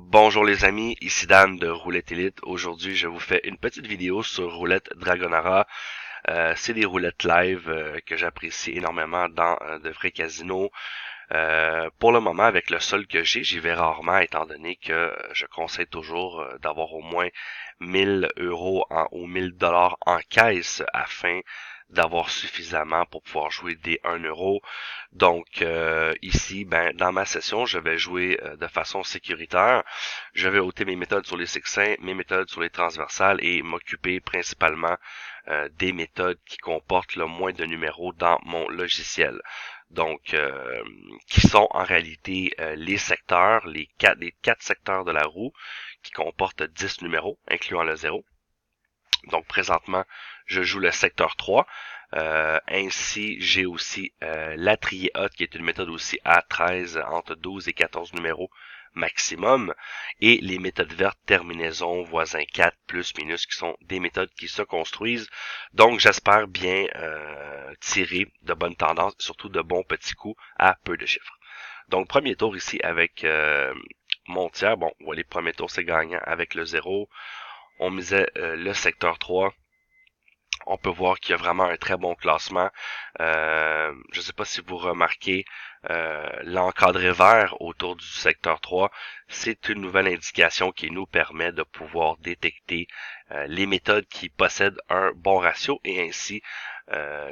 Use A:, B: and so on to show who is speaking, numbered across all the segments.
A: Bonjour les amis, ici Dan de Roulette Elite. Aujourd'hui, je vous fais une petite vidéo sur Roulette Dragonara. C'est des roulettes live que j'apprécie énormément dans de vrais casinos. Pour le moment, avec le sol que j'ai, j'y vais rarement étant donné que je conseille toujours d'avoir au moins 1000 € ou 1000 $ en caisse afin d'avoir suffisamment pour pouvoir jouer des 1 €. Donc ici, dans ma session, je vais jouer de façon sécuritaire. Je vais ôter mes méthodes sur les succincts, mes méthodes sur les transversales et m'occuper principalement des méthodes qui comportent le moins de numéros dans mon logiciel. Donc, qui sont en réalité les secteurs, les quatre secteurs de la roue qui comportent 10 numéros, incluant le 0. Donc, présentement, je joue le secteur 3. Ainsi, j'ai aussi la triée haute, qui est une méthode aussi à 13, entre 12 et 14 numéros maximum. Et les méthodes vertes, terminaison, voisin 4, plus, minus, qui sont des méthodes qui se construisent. Donc, j'espère bien tirer de bonnes tendances, surtout de bons petits coups à peu de chiffres. Donc, premier tour ici avec mon tiers. Bon, les premiers tours, c'est gagnant avec le 0. On misait le secteur 3. On peut voir qu'il y a vraiment un très bon classement. Je ne sais pas si vous remarquez l'encadré vert autour du secteur 3. C'est une nouvelle indication qui nous permet de pouvoir détecter les méthodes qui possèdent un bon ratio et ainsi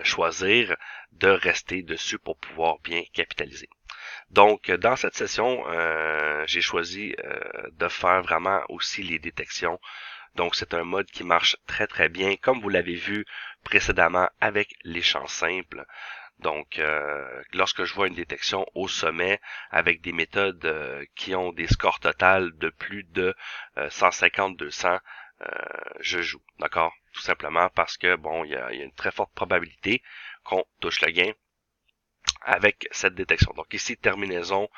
A: choisir de rester dessus pour pouvoir bien capitaliser. Donc, dans cette session, j'ai choisi de faire vraiment aussi les détections. Donc, c'est un mode qui marche très très bien, comme vous l'avez vu précédemment avec les champs simples. Donc, lorsque je vois une détection au sommet avec des méthodes qui ont des scores totaux de plus de 150-200, je joue, d'accord? Tout simplement parce que, bon, il y a une très forte probabilité qu'on touche le gain avec cette détection. Donc ici, terminaison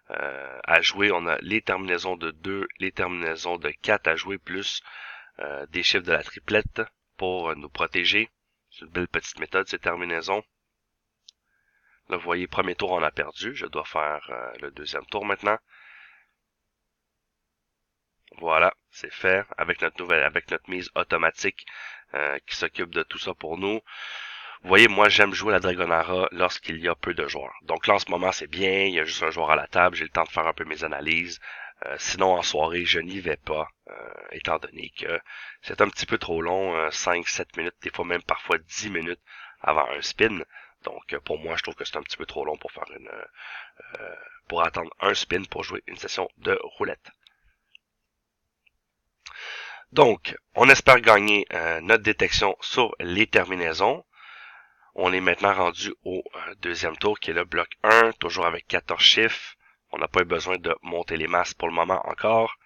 A: à jouer, on a les terminaisons de 2, les terminaisons de 4 à jouer, plus des chiffres de la triplette pour nous protéger. C'est une belle petite méthode, ces terminaisons. Là, vous voyez, premier tour, on a perdu. Je dois faire le deuxième tour maintenant. Voilà, c'est fait avec notre mise automatique qui s'occupe de tout ça pour nous. Vous voyez, moi, j'aime jouer la Dragonara lorsqu'il y a peu de joueurs. Donc là, en ce moment, c'est bien. Il y a juste un joueur à la table. J'ai le temps de faire un peu mes analyses. Sinon, en soirée, je n'y vais pas, étant donné que c'est un petit peu trop long, 5-7 minutes, des fois même parfois 10 minutes avant un spin. Donc, pour moi, je trouve que c'est un petit peu trop long pour faire pour attendre un spin pour jouer une session de roulette. Donc, on espère gagner notre détection sur les terminaisons. On est maintenant rendu au deuxième tour qui est le bloc 1, toujours avec 14 chiffres. On n'a pas eu besoin de monter les masses pour le moment encore.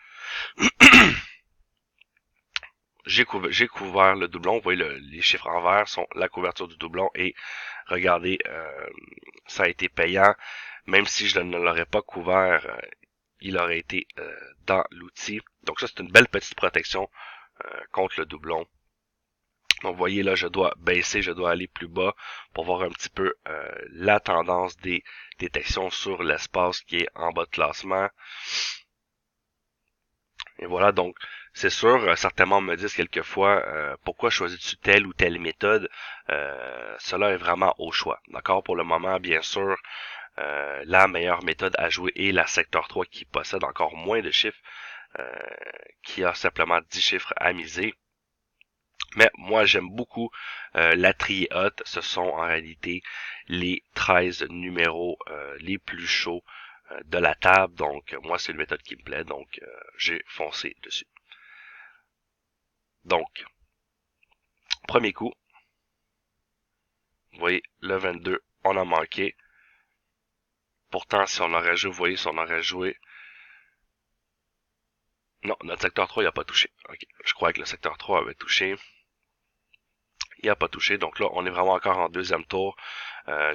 A: J'ai couvert le doublon. Vous voyez, les chiffres en vert sont la couverture du doublon. Et regardez, ça a été payant. Même si je ne l'aurais pas couvert, il aurait été dans l'outil. Donc ça, c'est une belle petite protection contre le doublon. Donc vous voyez là, je dois baisser, je dois aller plus bas pour voir un petit peu la tendance des détections sur l'espace qui est en bas de classement. Et voilà, donc c'est sûr, certains membres me disent quelquefois pourquoi choisis-tu telle ou telle méthode. Cela est vraiment au choix. D'accord? Pour le moment, bien sûr, la meilleure méthode à jouer est la secteur 3 qui possède encore moins de chiffres, qui a simplement 10 chiffres à miser. Mais moi, j'aime beaucoup la triée haute. Ce sont en réalité les 13 numéros les plus chauds de la table. Donc, moi, c'est une méthode qui me plaît. Donc, j'ai foncé dessus. Donc, premier coup. Vous voyez, le 22, on a manqué. Pourtant, si on aurait joué, vous voyez, si on aurait joué... Non, notre secteur 3, il n'a pas touché. Ok, je crois que le secteur 3 avait touché. Il n'a pas touché, donc là, on est vraiment encore en deuxième tour.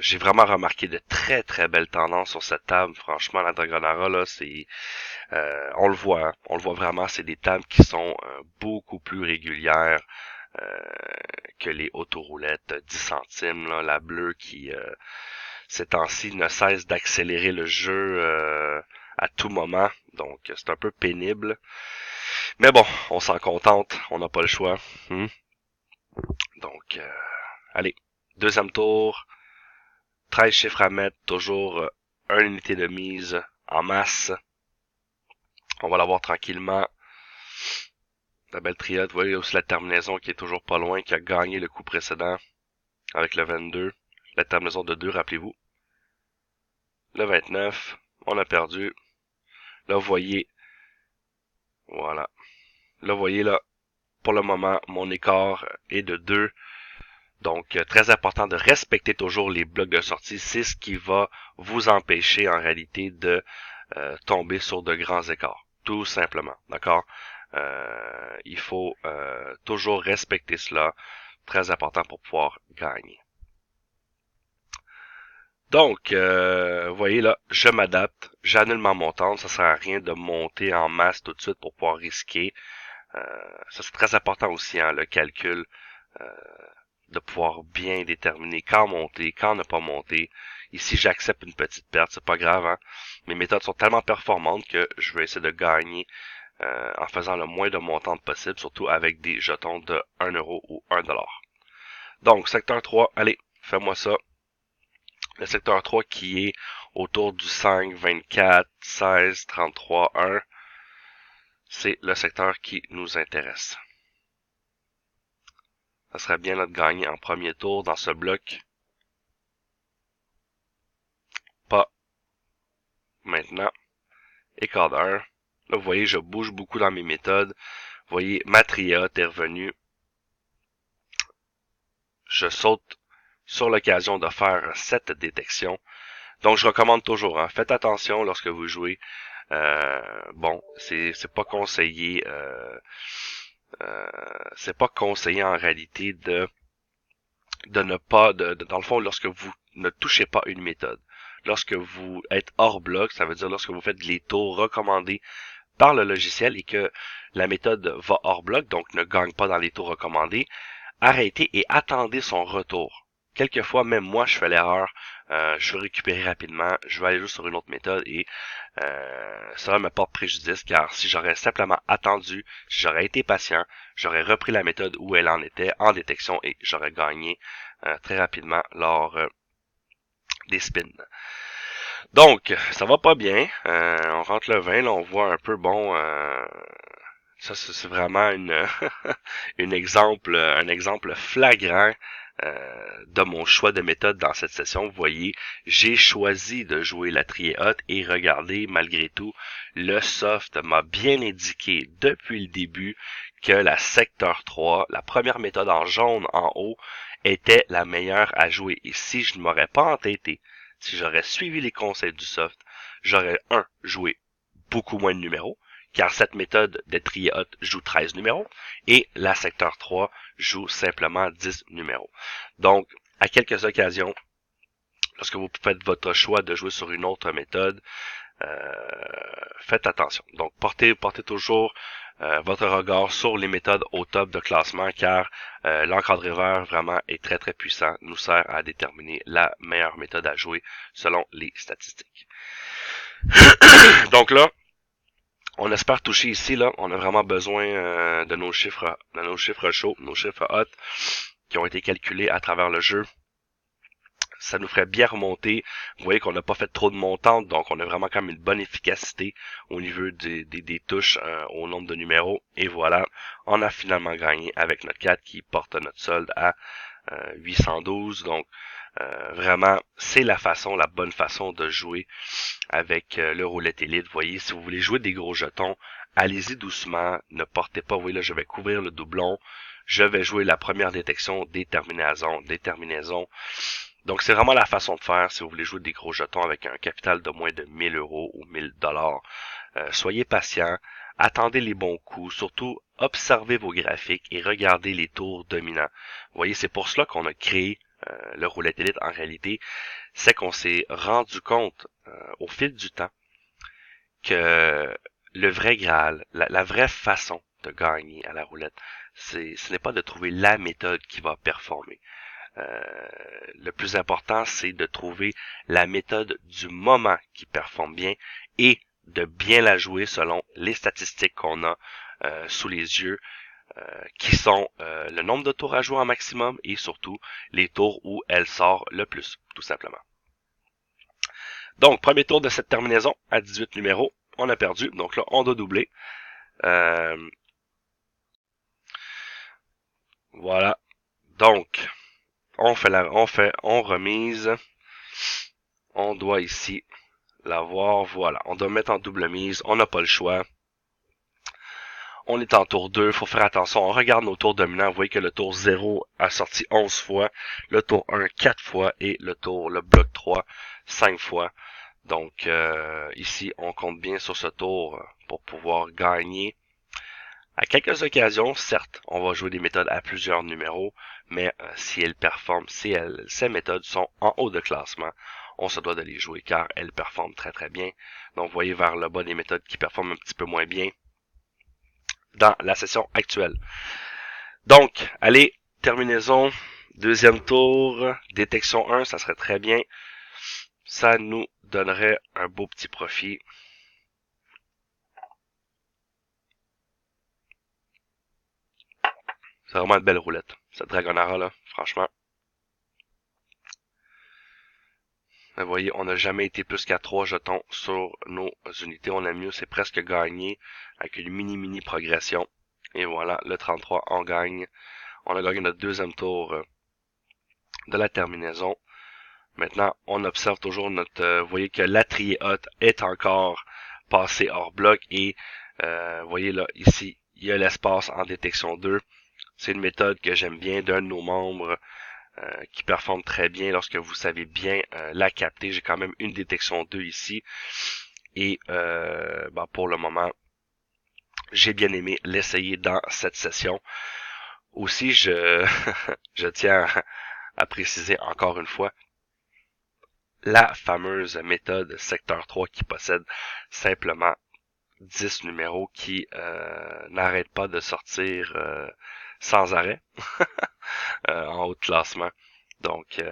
A: J'ai vraiment remarqué de très très belles tendances sur cette table. Franchement, la Dragonara, là, c'est... on le voit, hein. On le voit vraiment, c'est des tables qui sont beaucoup plus régulières que les autoroulettes 10 centimes. Là, la bleue qui, ces temps-ci, ne cesse d'accélérer le jeu à tout moment. Donc, c'est un peu pénible. Mais bon, on s'en contente. On n'a pas le choix. Donc, allez. Deuxième tour. 13 chiffres à mettre. Toujours 1 unité de mise en masse. On va l'avoir tranquillement. La belle triade. Vous voyez aussi la terminaison qui est toujours pas loin, qui a gagné le coup précédent avec le 22. La terminaison de 2, rappelez-vous. Le 29, on a perdu. Là, vous voyez, voilà. Là, vous voyez, là, pour le moment, mon écart est de 2. Donc, très important de respecter toujours les blocs de sortie. C'est ce qui va vous empêcher, en réalité, de tomber sur de grands écarts. Tout simplement, d'accord? Il faut toujours respecter cela. Très important pour pouvoir gagner. Donc, vous voyez là, je m'adapte, j'annule ma montante, ça sert à rien de monter en masse tout de suite pour pouvoir risquer. Ça c'est très important aussi, hein, le calcul, euh, de pouvoir bien déterminer quand monter, quand ne pas monter. Ici, j'accepte une petite perte, c'est pas grave, hein. Mes méthodes sont tellement performantes que je vais essayer de gagner en faisant le moins de montante possible, surtout avec des jetons de 1 € ou 1 $. Donc, secteur 3, allez, fais-moi ça. Le secteur 3 qui est autour du 5, 24, 16, 33, 1, c'est le secteur qui nous intéresse. Ça serait bien là de gagner en premier tour dans ce bloc. Pas maintenant. Écart d'1. Là, vous voyez, je bouge beaucoup dans mes méthodes. Vous voyez, ma triade est revenue. Je saute sur l'occasion de faire cette détection. Donc, je recommande toujours, hein, faites attention lorsque vous jouez. Bon, c'est pas conseillé. C'est pas conseillé en réalité de ne pas, dans le fond, lorsque vous ne touchez pas une méthode. Lorsque vous êtes hors bloc, ça veut dire lorsque vous faites les tours recommandés par le logiciel et que la méthode va hors bloc, donc ne gagne pas dans les tours recommandés, arrêtez et attendez son retour. Quelquefois, même moi, je fais l'erreur. Je veux récupérer rapidement, je vais aller juste sur une autre méthode et cela me porte préjudice car si j'aurais simplement attendu, si j'aurais été patient, j'aurais repris la méthode où elle en était en détection et j'aurais gagné très rapidement lors des spins. Donc, ça va pas bien. On rentre le 20, là, on voit un peu, bon, ça c'est vraiment un exemple flagrant de mon choix de méthode dans cette session. Vous voyez, j'ai choisi de jouer la triée haute et regardez, malgré tout, le soft m'a bien indiqué depuis le début que la secteur 3, la première méthode en jaune en haut, était la meilleure à jouer. Et si je ne m'aurais pas entêté, si j'aurais suivi les conseils du soft, j'aurais joué beaucoup moins de numéros, car cette méthode de triée haute joue 13 numéros, et la secteur 3 joue simplement 10 numéros. Donc, à quelques occasions, lorsque vous faites votre choix de jouer sur une autre méthode, faites attention. Donc, portez toujours votre regard sur les méthodes au top de classement, car l'encadreur vraiment est très très puissant, nous sert à déterminer la meilleure méthode à jouer selon les statistiques. Donc là, on espère toucher ici, là, on a vraiment besoin de nos chiffres chauds, nos chiffres hot, qui ont été calculés à travers le jeu. Ça nous ferait bien remonter. Vous voyez qu'on n'a pas fait trop de montantes, donc on a vraiment quand même une bonne efficacité au niveau des touches au nombre de numéros. Et voilà, on a finalement gagné avec notre 4 qui porte notre solde à 812. Donc vraiment, c'est la bonne façon de jouer avec le roulette élite. Vous voyez, si vous voulez jouer des gros jetons, allez-y doucement, ne portez pas, vous voyez là, je vais couvrir le doublon, je vais jouer la première détection, déterminaison. Donc c'est vraiment la façon de faire si vous voulez jouer des gros jetons avec un capital de moins de 1000 € ou 1000 $. Soyez patient, attendez les bons coups, surtout observez vos graphiques et regardez les tours dominants. Vous voyez, c'est pour cela qu'on a créé le roulette élite en réalité, c'est qu'on s'est rendu compte au fil du temps que le vrai Graal, la vraie façon de gagner à la roulette, ce n'est pas de trouver la méthode qui va performer. Le plus important, c'est de trouver la méthode du moment qui performe bien et de bien la jouer selon les statistiques qu'on a sous les yeux, qui sont le nombre de tours à jouer en maximum et surtout les tours où elle sort le plus, tout simplement. Donc, premier tour de cette terminaison à 18 numéros, on a perdu, donc là, on doit doubler. Voilà. Donc, on remise. On doit ici l'avoir, voilà. On doit mettre en double mise, on n'a pas le choix. On est en tour 2, faut faire attention. On regarde nos tours dominants, vous voyez que le tour 0 a sorti 11 fois, le tour 1 4 fois et le bloc 3 5 fois. Donc ici, on compte bien sur ce tour pour pouvoir gagner. À quelques occasions, certes, on va jouer des méthodes à plusieurs numéros, mais si elles performent, ces méthodes sont en haut de classement, on se doit de les jouer car elles performent très très bien. Donc vous voyez vers le bas des méthodes qui performent un petit peu moins bien dans la session actuelle. Donc, allez, terminaison, deuxième tour, détection 1, ça serait très bien. Ça nous donnerait un beau petit profit. C'est vraiment une belle roulette, cette Dragonara là, franchement. Vous voyez, on n'a jamais été plus qu'à 3 jetons sur nos unités. On a mieux, c'est presque gagné avec une mini progression. Et voilà, le 33, on gagne. On a gagné notre deuxième tour de la terminaison. Maintenant, on observe toujours vous voyez que l'Atrier Hot est encore passé hors bloc et vous voyez là, ici, il y a l'espace en détection 2. C'est une méthode que j'aime bien d'un de nos membres qui performe très bien lorsque vous savez bien la capter. J'ai quand même une détection 2 ici. Et pour le moment, j'ai bien aimé l'essayer dans cette session. Aussi, je tiens à préciser encore une fois la fameuse méthode secteur 3 qui possède simplement 10 numéros qui n'arrêtent pas de sortir sans arrêt en haut de classement. Donc,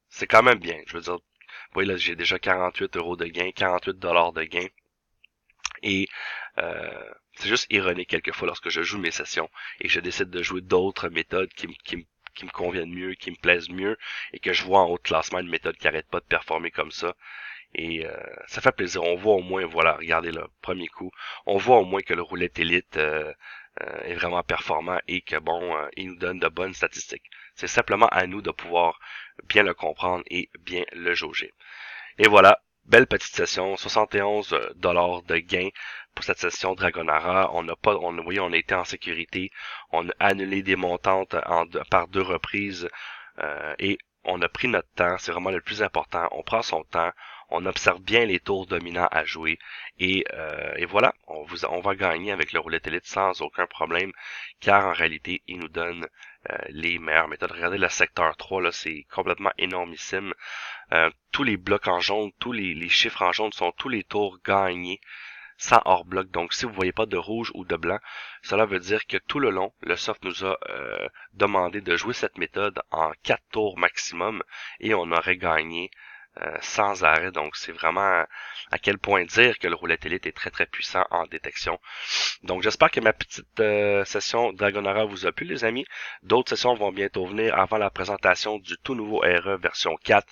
A: c'est quand même bien. Je veux dire, vous voyez là, j'ai déjà 48 € de gain, 48 $ de gain. Et c'est juste ironique quelquefois lorsque je joue mes sessions et que je décide de jouer d'autres méthodes qui me conviennent mieux, qui me plaisent mieux, et que je vois en haut de classement une méthode qui arrête pas de performer comme ça. Et ça fait plaisir. On voit au moins, voilà, regardez le premier coup, on voit au moins que le roulette élite est vraiment performant et que bon, il nous donne de bonnes statistiques. C'est simplement à nous de pouvoir bien le comprendre et bien le jauger. Et voilà, belle petite session, 71 $ de gain pour cette session Dragonara. Vous voyez, on a été en sécurité, on a annulé des montantes par 2 reprises et on a pris notre temps, c'est vraiment le plus important. On prend son temps, on observe bien les tours dominants à jouer et voilà, on va gagner avec le roulette élite sans aucun problème, car en réalité, il nous donne les meilleures méthodes. Regardez le secteur 3, là, c'est complètement énormissime. Tous les blocs en jaune, tous les chiffres en jaune sont tous les tours gagnés sans hors bloc. Donc si vous voyez pas de rouge ou de blanc, cela veut dire que tout le long, le soft nous a demandé de jouer cette méthode en 4 tours maximum et on aurait gagné sans arrêt. Donc c'est vraiment à quel point dire que le roulette élite est très très puissant en détection. Donc j'espère que ma petite session Dragonara vous a plu les amis. D'autres sessions vont bientôt venir avant la présentation du tout nouveau RE version 4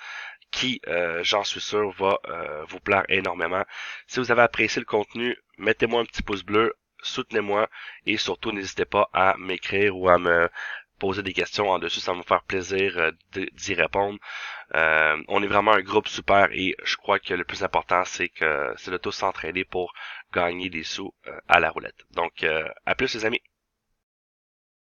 A: qui, j'en suis sûr, va vous plaire énormément. Si vous avez apprécié le contenu, mettez-moi un petit pouce bleu, soutenez-moi et surtout n'hésitez pas à m'écrire ou à me poser des questions en dessus, ça va me faire plaisir d'y répondre. On est vraiment un groupe super et je crois que le plus important c'est de tous s'entraider pour gagner des sous à la roulette. Donc à plus les amis.